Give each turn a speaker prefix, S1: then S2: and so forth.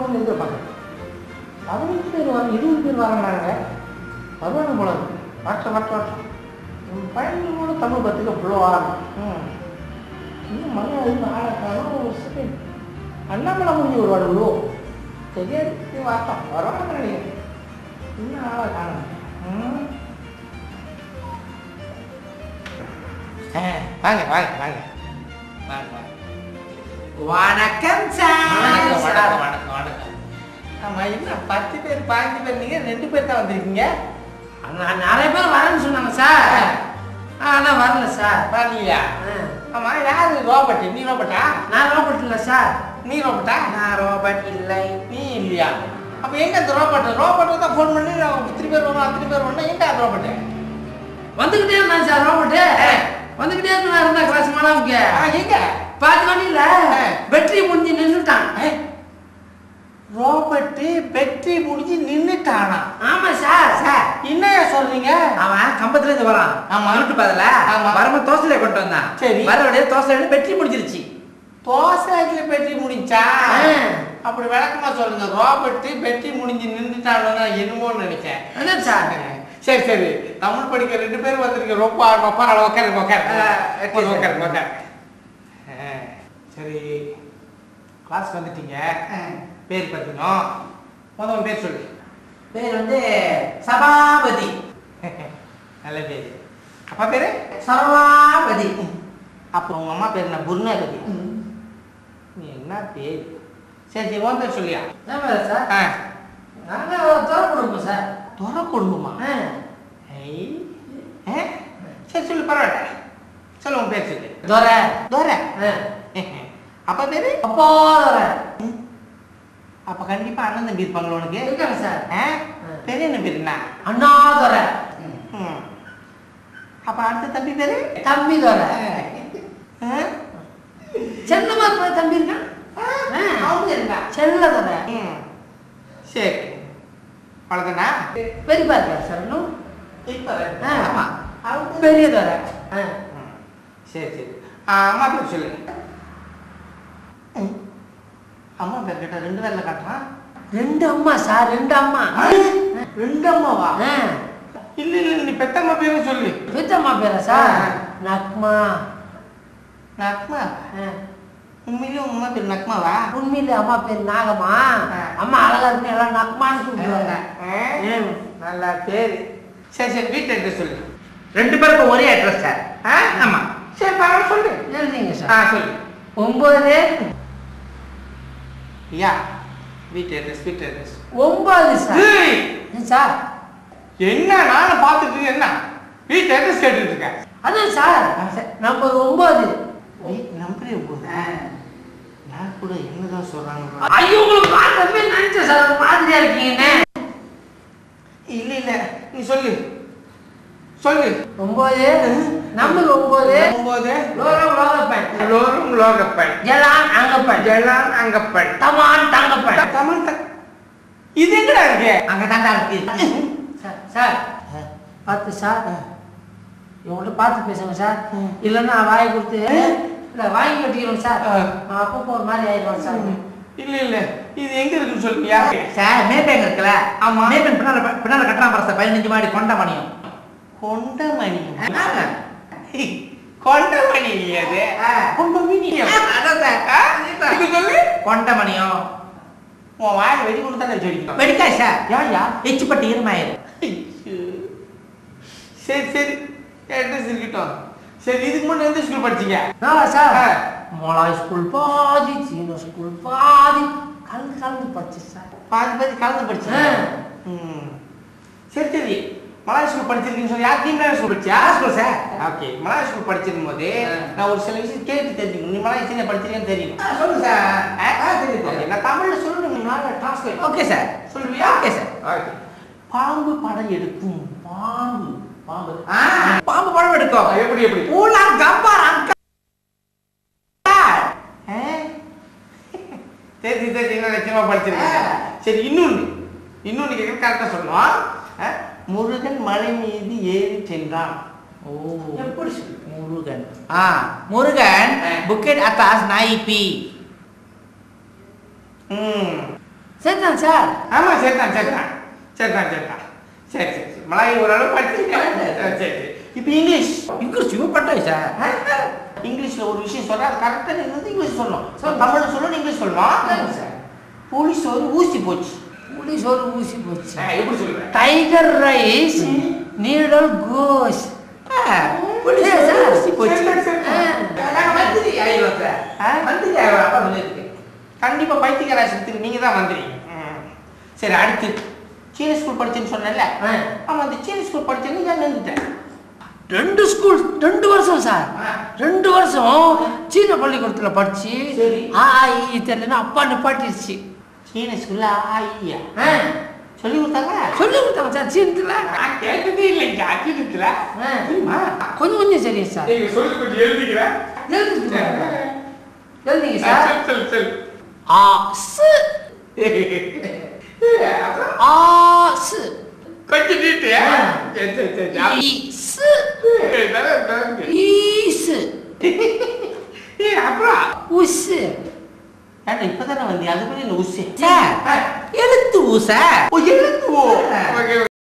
S1: வருவாங்கன்னு எதிர்பார்க்குறேன். 15 பேர் வர 20 பேர் வராங்க. வருவாங்க போல இருக்கு. வருஷம் பையனோட தமிழ் கற்றுக்க இவ்வளோ ஆகும். இன்னும் மலையாளம் ஆளக்காலும் செகண்ட் அண்ணாமலை முடிஞ்சு ஒரு வாடுங்களோ தெரியாது வார்த்தம் வருவாங்க நினைக்கிறேன். இன்னும் ஆளை காணும். வாங்க வாங்க வாங்க வாங்க வாங்க.
S2: வணக்கம் சார்.
S1: வணக்கம் வணக்கம் வணக்கம். ஆமாம், என்ன 10 பேர் 15 பேர், நீங்கள் 2 பேர் தான் வந்திருக்கீங்க.
S2: நிறைய பேர் வரேன்னு சொன்னாங்க சார். ஆனால் வரல சார்.
S1: வரலையா? ஆமாம், யார் ரோபர்ட்? நீ ரோபர்ட்டா?
S2: நான் ரோபோட் இல்லை சார்.
S1: நீ ரோபர்ட்டா?
S2: நான் ரோபோட் இல்லை.
S1: நீ இல்லையா? அப்போ எங்கே அந்த ரோபோட்டு தான் ஃபோன் பண்ணி நான் 3 பேர் வரணும் 3 பேர் வரணும். எங்கே அந்த ரோபோட்டு?
S2: வந்துக்கிட்டே இருந்தான் சார் ரோபோட்டு. வந்துக்கிட்டே இருந்தா கிளாஸ் மாணவங்க.
S1: எங்கே?
S2: பார்த்து வண்டியில் பேட்டரி முடிஞ்சு நின்றுட்டான்.
S1: ரோபோட்டு பேட்டரி முடிஞ்சு நின்றுட்டானா?
S2: ஆமாம் சார். சார்
S1: என்னையா சொல்றீங்க?
S2: அவன் கம்பத்துலேருந்து வரான்.
S1: ஆமா.
S2: இருட்டு பதில வரும்போது தோசையில கொண்டு வந்தான்.
S1: சரி.
S2: வரவுடைய தோசையில பேட்டரி முடிஞ்சிருச்சு.
S1: தோசைல பேட்டரி முடிஞ்சா? அப்படி விளக்கமா சொல்லுங்க. ரோபோட்டு பேட்டரி முடிஞ்சு நின்றுட்டானு என்னமோன்னு நினைச்சேன்.
S2: அதான் சார்.
S1: சரி சரி, தமிழ் படிக்க 2 பேர் வந்திருக்கீங்க. ரொம்ப உட்காரு. சரி, கிளாஸ்க்கு வந்துட்டீங்க. பேர் பார்த்தீங்கன்னா முதல் பேர் சொல்லு.
S2: பேர் வந்து சபாபதி.
S1: நல்ல பேர். அப்பா பேரு?
S2: சபாபதி.
S1: அப்புறம் உங்க அம்மா பேர் என்ன? புர்ணபதி. நீ என்ன பேர்? சரி சரி, உன் பேர் சொல்லியா?
S2: சார் நாங்கள் துறை குடும்பம் சார்.
S1: துறை குடும்பமா? சரி சொல்லு, பரவாயில்ல சொல்லு, உன் பேர் சொல்லு.
S2: துறை.
S1: துறை. அப்பா பேரு?
S2: அப்பா துறை.
S1: அப்ப கண்டிப்பா அண்ணன் தம்பி இருப்பாங்களா உனக்கு?
S2: இருக்காங்க சார்.
S1: பெரிய என்ன பேர் என்ன?
S2: அண்ணா துறை.
S1: அப்ப அடுத்த தம்பி பேரு?
S2: தம்பி துறை. செல்லமா தம்பி இருக்கான்.
S1: அவங்க இருக்கா?
S2: செல்ல துறை.
S1: சரி, அவ்வளோதானா?
S2: பெரியப்பா இருக்காரு சார். இன்னும்
S1: ஆமா,
S2: பெரிய துறை.
S1: சரி சரி. அம்மா பேர் சொல்லு. அம்மா பேர் கேட்டா 2 பேர்ல காட்டுறான்.
S2: 2 அம்மா சார். 2 அம்மா.
S1: 2 அம்மாவா? இல்ல இல்ல, நீ பெத்தம்மா பேரு சொல்லு.
S2: பெத்தம்மா பேரா சார்? நக்மா.
S1: நக்மா? உண்மையிலே உங்க அம்மா பேர் நக்மாவா?
S2: உண்மையிலே அம்மா பேர் நாகம்மா. அம்மா அழகா இருக்கு, எல்லாம் நக்மான்னு கூப்பிடுவாங்க.
S1: நல்லா பேரு. சரி சரி, வீட்டு அட்ரஸ் சொல்லு.
S2: 2 பேருக்கும் ஒரே அட்ரஸ் சார்.
S1: ஆமா, சரி பரவாயில்ல சொல்லு.
S2: எழுதிங்க சார்.
S1: சொல்லு.
S2: 9
S1: யா, வீட்டு அட்ரஸ்
S2: 9 சார். சார்
S1: என்ன நானும் பார்த்துட்டு என்ன வீட்டு அட்ரஸ் கேட்டுட்டு இருக்கேன்.
S2: அதான் சார் நம்பர் 9.
S1: நம்பரே 9. நான் கூட என்னதான் சொல்றாங்க.
S2: ஐயோ, உங்களுக்கு பார்த்தப்பே நினைச்சேன் சார், மாதிரியா இருக்கீங்கன்னு.
S1: இல்ல இல்ல, நீ சொல்லு சொல்லு.
S2: 9 நம்பர் 9.
S1: லோரம் லோகப்பன்.
S2: ஜலான் அங்கப்பன். தமான் தங்கப்பன்.
S1: இது எங்கடா இருக்கு?
S2: அங்க தாண்டா இருக்கு. சார் பார்த்து சார், இவங்கள்ட்ட பார்த்து பேசுங்க சார். இல்லைன்னா வாயை கொடுத்து இல்லை வாங்கி கட்டிக்கிறோம் சார். அப்பப்போ ஒரு மாதிரி ஆயிடுவாங்க சார்.
S1: இல்ல இல்ல, இது எங்க இருக்குன்னு சொல்லுங்க
S2: சார். மேப்பேங்க இருக்குல்ல? ஆமா. மேப்பேன் பின்னால கட்டுறான் பாரு சார். 15 மாடி கொண்டமணியும்.
S1: கொண்டமணி? கொண்டமணி அது? கொண்டமணி அதான் சார். இது சொல்லு.
S2: கொண்டமணியும்
S1: உன் வாயில் வெடி கொண்டு தானே வச்சு
S2: வெடிக்காய் சார்.
S1: யா
S2: எச்சுப்பட்டு இருமாயிரு.
S1: சரி சரி, அட்ரஸ் இருக்கட்டும். சரி, இதுக்கு முன்னாடி எந்த ஸ்கூல் படிச்சீங்க?
S2: சார் மொழாய் ஸ்கூல் பாதி, சீன ஸ்கூல் பாதி, கலந்து படிச்சு சார்.
S1: பாதி கலந்து படிச்சேன். சரி சரி, மலாய் ஸ்கூல் படிச்சிருக்கீங்கன்னு சொல்லி யார் டீம் ஸ்கூல் படிச்சியா? School sir. Okay, Malay school படிச்சிருக்கும் போது நான் ஒரு சில விஷயம் கேட்டு தெரிஞ்சுக்கணும். நீ மலாய் சீன படிச்சிருக்கேன்னு தெரியும்.
S2: சொல்லுங்க சார்.
S1: தெரியும். நான் தமிழ்ல சொல்லணும், டிரான்ஸ்லேட்.
S2: Okay sir.
S1: சொல்லுவியா?
S2: Okay sir.
S1: ஓகே. பாம்பு படம் எடுக்கும். பாம்பு
S2: படம் எடுக்கும்.
S1: எப்படி?
S2: ஊலாம் கம்பார் அங்க.
S1: சரி சரி, என்ன லட்சமா படிச்சிருக்கேன். சரி, இன்னொன்னு கேட்க கரெக்டா சொல்லணும். முருகன் மலை மீது ஏறி சென்றான்.
S2: எப்படி Murugan? Murugan bukit atas naik pi. சரிதான் சார்.
S1: ஆமா சரிதான் சரிதான் சரிதான் சரிதான். சரி சரி சரி மலாய் ஓரளவு படிச்சிருக்கேன். சரி சரி. இப்போ இங்கிலீஷ்
S2: இங்கிலீஷ் பட்டாய் சார்.
S1: இங்கிலீஷ்ல ஒரு விஷயம் சொல்ற அது கரெக்டா நீங்க வந்து இங்கிலீஷ் சொல்லணும். தமிழ்ல சொல்லணும் இங்கிலீஷ் சொல்லணும்.
S2: சார்.
S1: போலீஸ் ஒரு ஊசி போச்சு.
S2: புலிஸ் ஒரு ஊசி போச்சு.
S1: எப்படி சொல்றேன்?
S2: டைகர் ரைஸ் நீடல் கோஸ்.
S1: ஊசி போச்சு. மந்திரி ஆயிரம் சார். மந்திரி ஆயிரம் அப்பா சொல்லியிருக்கேன். கண்டிப்பா பைத்தியக்கார ஆஸ்பத்திரி நீங்க தான் மந்திரி. சரி அடுத்து சீன ஸ்கூல் படிச்சேன்னு சொன்னேன்ல. ஆமா அந்த சீன ஸ்கூல் படிச்சேன்னு நான் நின்றுட்டேன்.
S2: 2 ஸ்கூல் 2 வருஷம் சார். 2 வருஷம் சீன பள்ளிக்கூடத்துல படிச்சு
S1: சரி.
S2: தெரியலன்னா அப்பா நிப்பாட்டிடுச்சு.
S1: சீன ஸ்கூல்ல ஆயியா சொல்லி கொடுத்தாங்க.
S2: சொல்லி கொடுத்தாங்க சார் சீனத்துல.
S1: நான் கேட்டதே இல்லைங்க சீனத்துல.
S2: கொஞ்சம் கொஞ்சம் சரியா சார்.
S1: நீங்க சொல்லி கொஞ்சம் எழுதிக்கிறேன்.
S2: எழுதிங்க சார்.
S1: சரி
S2: ஆ சு ஆ சு
S1: கொஞ்சம் நீட்டியா? சரி சரி சரி.
S2: இ சு ஈ சு
S1: அப்புறம்
S2: உசு.
S1: ஏன்னா இப்பதானே வந்து அதுக்குள்ள என்ன ஊசி
S2: சார் எழுத்து ஊச.
S1: எழுத்து